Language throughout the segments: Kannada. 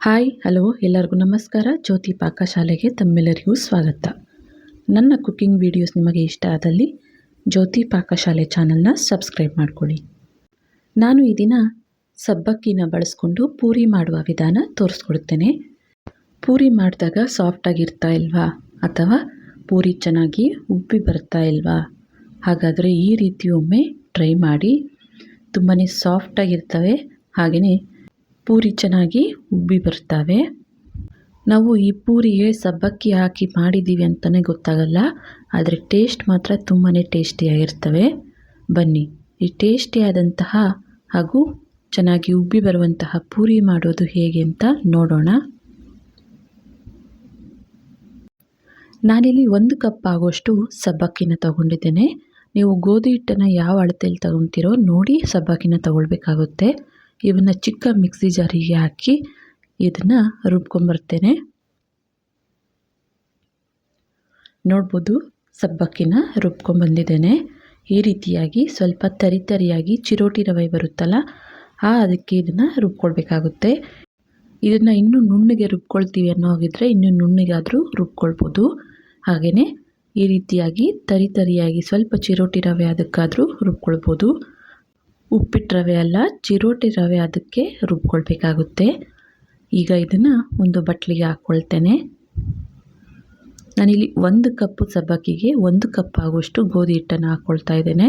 ಹಾಯ್ ಹಲೋ ಎಲ್ಲರಿಗೂ ನಮಸ್ಕಾರ. ಜ್ಯೋತಿ ಪಾಕಶಾಲೆಗೆ ತಮ್ಮೆಲ್ಲರಿಗೂ ಸ್ವಾಗತ. ನನ್ನ ಕುಕ್ಕಿಂಗ್ ವಿಡಿಯೋಸ್ ನಿಮಗೆ ಇಷ್ಟ ಆದಲ್ಲಿ ಜ್ಯೋತಿ ಪಾಕಶಾಲೆ ಚಾನಲ್ನ ಸಬ್ಸ್ಕ್ರೈಬ್ ಮಾಡ್ಕೊಳ್ಳಿ. ನಾನು ಈ ದಿನ ಸಬ್ಬಕ್ಕಿನ ಬಳಸ್ಕೊಂಡು ಪೂರಿ ಮಾಡುವ ವಿಧಾನ ತೋರಿಸ್ಕೊಡ್ತೇನೆ. ಪೂರಿ ಮಾಡಿದಾಗ ಸಾಫ್ಟಾಗಿರ್ತಾ ಇಲ್ವಾ ಅಥವಾ ಪೂರಿ ಚೆನ್ನಾಗಿ ಉಬ್ಬಿ ಬರ್ತಾ ಇಲ್ವಾ? ಹಾಗಾದರೆ ಈ ರೀತಿ ಒಮ್ಮೆ ಟ್ರೈ ಮಾಡಿ. ತುಂಬಾ ಸಾಫ್ಟಾಗಿರ್ತವೆ, ಹಾಗೆಯೇ ಪೂರಿ ಚೆನ್ನಾಗಿ ಉಬ್ಬಿ ಬರ್ತವೆ. ನಾವು ಈ ಪೂರಿಗೆ ಸಬ್ಬಕ್ಕಿ ಹಾಕಿ ಮಾಡಿದ್ದೀವಿ ಅಂತಲೇ ಗೊತ್ತಾಗಲ್ಲ, ಆದರೆ ಟೇಸ್ಟ್ ಮಾತ್ರ ತುಂಬಾ ಟೇಸ್ಟಿಯಾಗಿರ್ತವೆ. ಬನ್ನಿ, ಈ ಟೇಸ್ಟಿಯಾದಂತಹ ಹಾಗೂ ಚೆನ್ನಾಗಿ ಉಬ್ಬಿ ಬರುವಂತಹ ಪೂರಿ ಮಾಡೋದು ಹೇಗೆ ಅಂತ ನೋಡೋಣ. ನಾನಿಲ್ಲಿ 1 ಕಪ್ ಆಗೋಷ್ಟು ಸಬ್ಬಕ್ಕಿನ ತಗೊಂಡಿದ್ದೇನೆ. ನೀವು ಗೋಧಿ ಹಿಟ್ಟನ್ನು ಯಾವ ಅಳತೆಯಲ್ಲಿ ತಗೊತೀರೋ ನೋಡಿ ಸಬ್ಬಕ್ಕಿನ ತಗೊಳ್ಬೇಕಾಗುತ್ತೆ. ಇವನ್ನ ಚಿಕ್ಕ ಮಿಕ್ಸಿ ಜಾರಿಗೆ ಹಾಕಿ ಇದನ್ನು ರುಬ್ಕೊಂಬರ್ತೇನೆ. ನೋಡ್ಬೋದು, ಸಬ್ಬಕ್ಕಿನ ರುಬ್ಕೊಂಬಂದಿದ್ದೇನೆ. ಈ ರೀತಿಯಾಗಿ ಸ್ವಲ್ಪ ತರಿಯಾಗಿ ಚಿರೋಟಿ ರವೆ ಬರುತ್ತಲ್ಲ, ಅದಕ್ಕೆ ಇದನ್ನು ರುಬ್ಕೊಳ್ಬೇಕಾಗುತ್ತೆ. ಇದನ್ನು ಇನ್ನೂ ನುಣ್ಣಗೆ ರುಬ್ಕೊಳ್ತೀವಿ ಅನ್ನೋ ಹಾಗಿದ್ರೆ ಇನ್ನೂ ನುಣ್ಣಗಾದರೂ ರುಬ್ಕೊಳ್ಬೋದು. ಹಾಗೆಯೇ ಈ ರೀತಿಯಾಗಿ ತರಿಯಾಗಿ ಸ್ವಲ್ಪ ಚಿರೋಟಿ ರವೆ ಅದಕ್ಕಾದರೂ ರುಬ್ಕೊಳ್ಬೋದು. ಉಪ್ಪಿಟ್ಟು ರವೆ ಅಲ್ಲ, ಚಿರೋಟಿ ರವೆ ಅದಕ್ಕೆ ರುಬ್ಕೊಳ್ಬೇಕಾಗುತ್ತೆ. ಈಗ ಇದನ್ನು ಒಂದು ಬಟ್ಲಿಗೆ ಹಾಕ್ಕೊಳ್ತೇನೆ. ನಾನಿಲ್ಲಿ 1 ಕಪ್ ಸಬ್ಬಕ್ಕಿಗೆ 1 ಕಪ್ ಆಗುವಷ್ಟು ಗೋಧಿ ಹಿಟ್ಟನ್ನು ಹಾಕ್ಕೊಳ್ತಾ ಇದ್ದೇನೆ.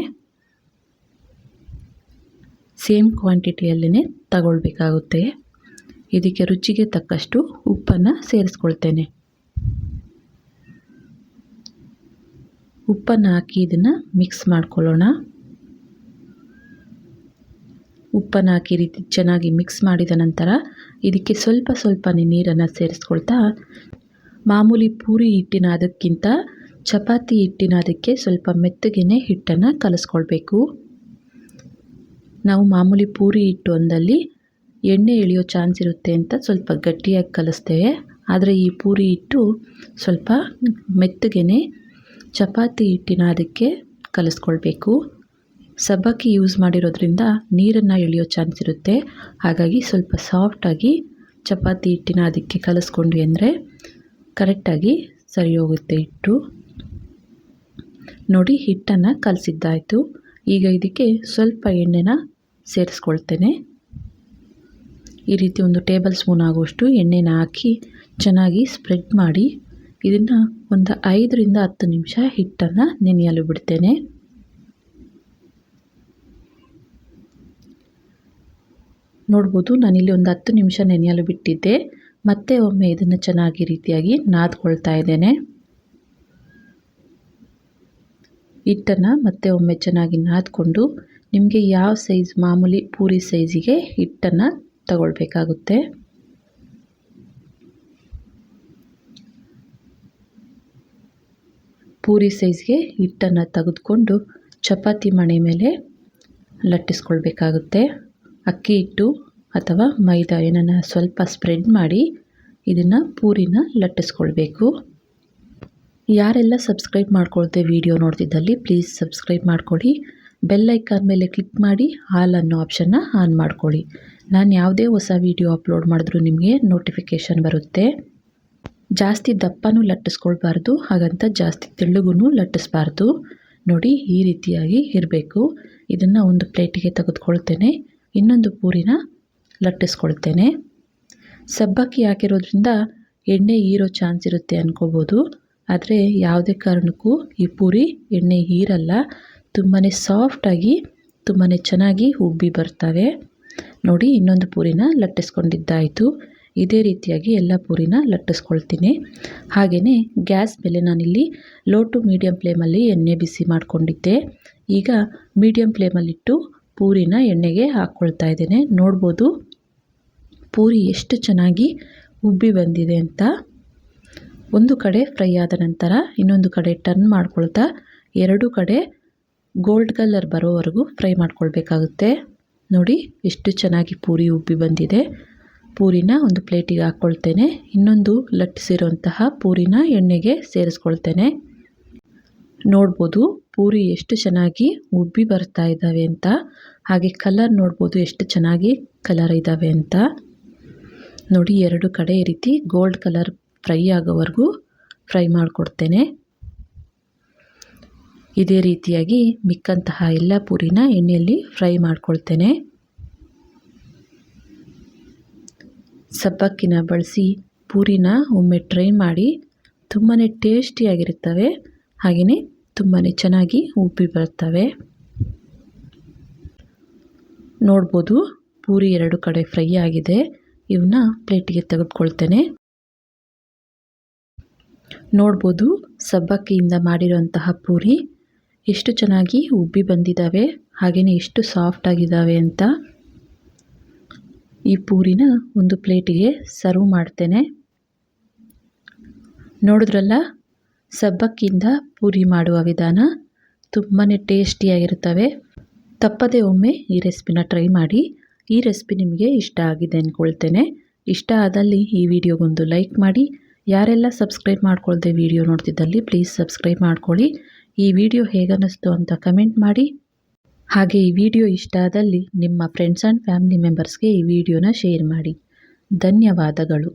ಸೇಮ್ ಕ್ವಾಂಟಿಟಿಯಲ್ಲೇ ತಗೊಳ್ಬೇಕಾಗುತ್ತೆ. ಇದಕ್ಕೆ ರುಚಿಗೆ ತಕ್ಕಷ್ಟು ಉಪ್ಪನ್ನು ಸೇರಿಸ್ಕೊಳ್ತೇನೆ. ಉಪ್ಪನ್ನು ಹಾಕಿ ಇದನ್ನು ಮಿಕ್ಸ್ ಮಾಡ್ಕೊಳ್ಳೋಣ. ಉಪ್ಪನ್ನು ಹಾಕಿ ರೀತಿ ಚೆನ್ನಾಗಿ ಮಿಕ್ಸ್ ಮಾಡಿದ ನಂತರ ಇದಕ್ಕೆ ಸ್ವಲ್ಪ ನೀರನ್ನು ಸೇರಿಸ್ಕೊಳ್ತಾ, ಮಾಮೂಲಿ ಪೂರಿ ಹಿಟ್ಟಿನ ಅದಕ್ಕಿಂತ ಚಪಾತಿ ಹಿಟ್ಟಿನ ಅದಕ್ಕೆ ಸ್ವಲ್ಪ ಮೆತ್ತಗೆನೇ ಹಿಟ್ಟನ್ನು ಕಲಿಸ್ಕೊಳ್ಬೇಕು. ನಾವು ಮಾಮೂಲಿ ಪೂರಿ ಹಿಟ್ಟು ಒಂದಲ್ಲಿ ಎಣ್ಣೆ ಎಳೆಯೋ ಚಾನ್ಸ್ ಇರುತ್ತೆ ಅಂತ ಸ್ವಲ್ಪ ಗಟ್ಟಿಯಾಗಿ ಕಲಿಸ್ತೇವೆ. ಆದರೆ ಈ ಪೂರಿ ಹಿಟ್ಟು ಸ್ವಲ್ಪ ಮೆತ್ತಗೆನೇ ಚಪಾತಿ ಹಿಟ್ಟಿನ ಅದಕ್ಕೆ ಕಲಿಸ್ಕೊಳ್ಬೇಕು. ಸಬ್ಬಕ್ಕಿ ಯೂಸ್ ಮಾಡಿರೋದ್ರಿಂದ ನೀರನ್ನು ಎಳೆಯೋ ಚಾನ್ಸ್ ಇರುತ್ತೆ. ಹಾಗಾಗಿ ಸ್ವಲ್ಪ ಸಾಫ್ಟಾಗಿ ಚಪಾತಿ ಹಿಟ್ಟಿನ ಅದಕ್ಕೆ ಕಲಿಸ್ಕೊಂಡ್ವಿ ಅಂದರೆ ಕರೆಕ್ಟಾಗಿ ಸರಿ ಹೋಗುತ್ತೆ ಹಿಟ್ಟು. ನೋಡಿ, ಹಿಟ್ಟನ್ನು ಕಲಸಿದ್ದಾಯಿತು. ಈಗ ಇದಕ್ಕೆ ಸ್ವಲ್ಪ ಎಣ್ಣೆನ ಸೇರಿಸ್ಕೊಳ್ತೇನೆ. ಈ ರೀತಿ 1 ಟೇಬಲ್ ಸ್ಪೂನ್ ಆಗುವಷ್ಟು ಎಣ್ಣೆನ ಹಾಕಿ ಚೆನ್ನಾಗಿ ಸ್ಪ್ರೆಡ್ ಮಾಡಿ ಇದನ್ನು ಒಂದು 5 ರಿಂದ 10 ನಿಮಿಷ ಹಿಟ್ಟನ್ನು ನೆನೆಯಲು ಬಿಡ್ತೇನೆ. ನೋಡ್ಬೋದು, ನಾನಿಲ್ಲಿ ಒಂದು 10 ನಿಮಿಷ ನೆನೆಯಲು ಬಿಟ್ಟಿದ್ದೆ. ಮತ್ತೆ ಒಮ್ಮೆ ಇದನ್ನು ಚೆನ್ನಾಗಿ ರೀತಿಯಾಗಿ ನಾದ್ಕೊಳ್ತಾ ಇದ್ದೇನೆ. ಹಿಟ್ಟನ್ನು ಮತ್ತೆ ಒಮ್ಮೆ ಚೆನ್ನಾಗಿ ನಾದ್ಕೊಂಡು ನಿಮಗೆ ಯಾವ ಸೈಜ್ ಮಾಮೂಲಿ ಪೂರಿ ಸೈಜಿಗೆ ಹಿಟ್ಟನ್ನು ತಗೊಳ್ಬೇಕಾಗುತ್ತೆ. ಪೂರಿ ಸೈಜ್ಗೆ ಹಿಟ್ಟನ್ನು ತೆಗೆದುಕೊಂಡು ಚಪಾತಿ ಮಣೆ ಮೇಲೆ ಲಟ್ಟಿಸ್ಕೊಳ್ಬೇಕಾಗುತ್ತೆ. ಅಕ್ಕಿ ಹಿಟ್ಟು ಅಥವಾ ಮೈದಾ ಏನನ್ನು ಸ್ವಲ್ಪ ಸ್ಪ್ರೆಡ್ ಮಾಡಿ ಇದನ್ನು ಪೂರಿನ ಲಟ್ಟಿಸ್ಕೊಳ್ಬೇಕು. ಯಾರೆಲ್ಲ ಸಬ್ಸ್ಕ್ರೈಬ್ ಮಾಡ್ಕೊಳ್ತೆ ವಿಡಿಯೋ ನೋಡ್ತಿದ್ದಲ್ಲಿ ಪ್ಲೀಸ್ ಸಬ್ಸ್ಕ್ರೈಬ್ ಮಾಡ್ಕೊಳ್ಳಿ. ಬೆಲ್ ಐಕಾನ್ ಮೇಲೆ ಕ್ಲಿಕ್ ಮಾಡಿ ಆಲ್ ಅನ್ನೋ ಆಪ್ಷನ್ನ ಆನ್ ಮಾಡ್ಕೊಳ್ಳಿ. ನಾನು ಯಾವುದೇ ಹೊಸ ವಿಡಿಯೋ ಅಪ್ಲೋಡ್ ಮಾಡಿದ್ರೂ ನಿಮಗೆ ನೋಟಿಫಿಕೇಷನ್ ಬರುತ್ತೆ. ಜಾಸ್ತಿ ದಪ್ಪನೂ ಲಟ್ಟಿಸ್ಕೊಳ್ಬಾರ್ದು, ಹಾಗಂತ ಜಾಸ್ತಿ ತೆಳ್ಳಗೂ ಲಟ್ಟಿಸ್ಬಾರ್ದು. ನೋಡಿ, ಈ ರೀತಿಯಾಗಿ ಇರಬೇಕು. ಇದನ್ನು ಒಂದು ಪ್ಲೇಟಿಗೆ ತೆಗೆದುಕೊಳ್ತೇನೆ. ಇನ್ನೊಂದು ಪೂರಿನ ಲಟ್ಟಿಸ್ಕೊಳ್ತೇನೆ. ಸಬ್ಬಕ್ಕಿ ಹಾಕಿರೋದ್ರಿಂದ ಎಣ್ಣೆ ಹೀರೋ ಚಾನ್ಸ್ ಇರುತ್ತೆ ಅನ್ಕೋಬೋದು, ಆದರೆ ಯಾವುದೇ ಕಾರಣಕ್ಕೂ ಈ ಪೂರಿ ಎಣ್ಣೆ ಹೀರಲ್ಲ. ತುಂಬಾ ಸಾಫ್ಟಾಗಿ ತುಂಬಾ ಚೆನ್ನಾಗಿ ಉಬ್ಬಿ ಬರ್ತವೆ. ನೋಡಿ, ಇನ್ನೊಂದು ಪೂರಿನ ಲಟ್ಟಿಸ್ಕೊಂಡಿದ್ದಾಯಿತು. ಇದೇ ರೀತಿಯಾಗಿ ಎಲ್ಲ ಪೂರಿನ ಲಟ್ಟಿಸ್ಕೊಳ್ತೀನಿ. ಹಾಗೆಯೇ ಗ್ಯಾಸ್ ಮೇಲೆ ನಾನಿಲ್ಲಿ ಲೋ ಟು ಮೀಡಿಯಮ್ ಫ್ಲೇಮಲ್ಲಿ ಎಣ್ಣೆ ಬಿಸಿ ಮಾಡಿಕೊಂಡಿದ್ದೆ. ಈಗ ಮೀಡಿಯಮ್ ಫ್ಲೇಮಲ್ಲಿಟ್ಟು ಪೂರಿನ ಎಣ್ಣೆಗೆ ಹಾಕ್ಕೊಳ್ತಾ ಇದ್ದೇನೆ. ನೋಡ್ಬೋದು ಪೂರಿ ಎಷ್ಟು ಚೆನ್ನಾಗಿ ಉಬ್ಬಿ ಬಂದಿದೆ ಅಂತ. ಒಂದು ಕಡೆ ಫ್ರೈ ಆದ ನಂತರ ಇನ್ನೊಂದು ಕಡೆ ಟರ್ನ್ ಮಾಡ್ಕೊಳ್ತಾ 2 ಕಡೆ ಗೋಲ್ಡ್ ಕಲರ್ ಬರೋವರೆಗೂ ಫ್ರೈ ಮಾಡ್ಕೊಳ್ಬೇಕಾಗುತ್ತೆ. ನೋಡಿ, ಎಷ್ಟು ಚೆನ್ನಾಗಿ ಪೂರಿ ಉಬ್ಬಿ ಬಂದಿದೆ. ಪೂರಿನ ಒಂದು ಪ್ಲೇಟಿಗೆ ಹಾಕ್ಕೊಳ್ತೇನೆ. ಇನ್ನೊಂದು ಲಟ್ಟಿಸಿರುವಂತಹ ಪೂರಿನ ಎಣ್ಣೆಗೆ ಸೇರಿಸ್ಕೊಳ್ತೇನೆ. ನೋಡ್ಬೋದು ಪೂರಿ ಎಷ್ಟು ಚೆನ್ನಾಗಿ ಉಬ್ಬಿ ಬರ್ತಾ ಇದ್ದಾವೆ ಅಂತ. ಹಾಗೆ ಕಲರ್ ನೋಡ್ಬೋದು ಎಷ್ಟು ಚೆನ್ನಾಗಿ ಕಲರ್ ಇದ್ದಾವೆ ಅಂತ. ನೋಡಿ 2 ಕಡೆ ಈ ರೀತಿ ಗೋಲ್ಡ್ ಕಲರ್ ಫ್ರೈ ಆಗೋವರೆಗೂ ಫ್ರೈ ಮಾಡಿಕೊಡ್ತೇನೆ. ಇದೇ ರೀತಿಯಾಗಿ ಮಿಕ್ಕಂತಹ ಎಲ್ಲ ಪೂರಿನ ಎಣ್ಣೆಯಲ್ಲಿ ಫ್ರೈ ಮಾಡ್ಕೊಳ್ತೇನೆ. ಸಬ್ಬಕ್ಕಿನ ಬಳಸಿ ಪೂರಿನ ಒಮ್ಮೆ ಟ್ರೈ ಮಾಡಿ, ತುಂಬಾ ಟೇಸ್ಟಿಯಾಗಿರುತ್ತವೆ, ಹಾಗೆಯೇ ತುಂಬಾ ಚೆನ್ನಾಗಿ ಉಬ್ಬಿ ಬರ್ತವೆ. ನೋಡ್ಬೋದು ಪೂರಿ 2 ಕಡೆ ಫ್ರೈ ಆಗಿದೆ. ಇವನ್ನ ಪ್ಲೇಟಿಗೆ ತೆಗೆದುಕೊಳ್ತೇನೆ. ನೋಡ್ಬೋದು ಸಬ್ಬಕ್ಕಿಯಿಂದ ಮಾಡಿರುವಂತಹ ಪೂರಿ ಎಷ್ಟು ಚೆನ್ನಾಗಿ ಉಬ್ಬಿ ಬಂದಿದ್ದಾವೆ, ಹಾಗೆಯೇ ಎಷ್ಟು ಸಾಫ್ಟ್ ಆಗಿದ್ದಾವೆ ಅಂತ. ಈ ಪೂರಿನ ಒಂದು ಪ್ಲೇಟಿಗೆ ಸರ್ವ್ ಮಾಡ್ತೇನೆ. ನೋಡಿದ್ರಲ್ಲ, ಸಬ್ಬಕ್ಕಿಯಿಂದ ಪೂರಿ ಮಾಡುವ ವಿಧಾನ ತುಂಬಾ ಟೇಸ್ಟಿಯಾಗಿರುತ್ತವೆ. ತಪ್ಪದೆ ಒಮ್ಮೆ ಈ ರೆಸಿಪಿನ ಟ್ರೈ ಮಾಡಿ. ಈ ರೆಸಿಪಿ ನಿಮಗೆ ಇಷ್ಟ ಆಗಿದೆ ಅಂದ್ಕೊಳ್ತೇನೆ. ಇಷ್ಟ ಆದಲ್ಲಿ ಈ ವಿಡಿಯೋಗೊಂದು ಲೈಕ್ ಮಾಡಿ. ಯಾರೆಲ್ಲ ಸಬ್ಸ್ಕ್ರೈಬ್ ಮಾಡ್ಕೊಳ್ದೆ ವಿಡಿಯೋ ನೋಡ್ತಿದ್ದಲ್ಲಿ ಪ್ಲೀಸ್ ಸಬ್ಸ್ಕ್ರೈಬ್ ಮಾಡ್ಕೊಳ್ಳಿ. ಈ ವಿಡಿಯೋ ಹೇಗನ್ನಿಸ್ತು ಅಂತ ಕಮೆಂಟ್ ಮಾಡಿ. ಹಾಗೆ ಈ ವಿಡಿಯೋ ಇಷ್ಟ ಆದಲ್ಲಿ ನಿಮ್ಮ ಫ್ರೆಂಡ್ಸ್ ಆ್ಯಂಡ್ ಫ್ಯಾಮಿಲಿ ಮೆಂಬರ್ಸ್ಗೆ ಈ ವಿಡಿಯೋನ ಶೇರ್ ಮಾಡಿ. ಧನ್ಯವಾದಗಳು.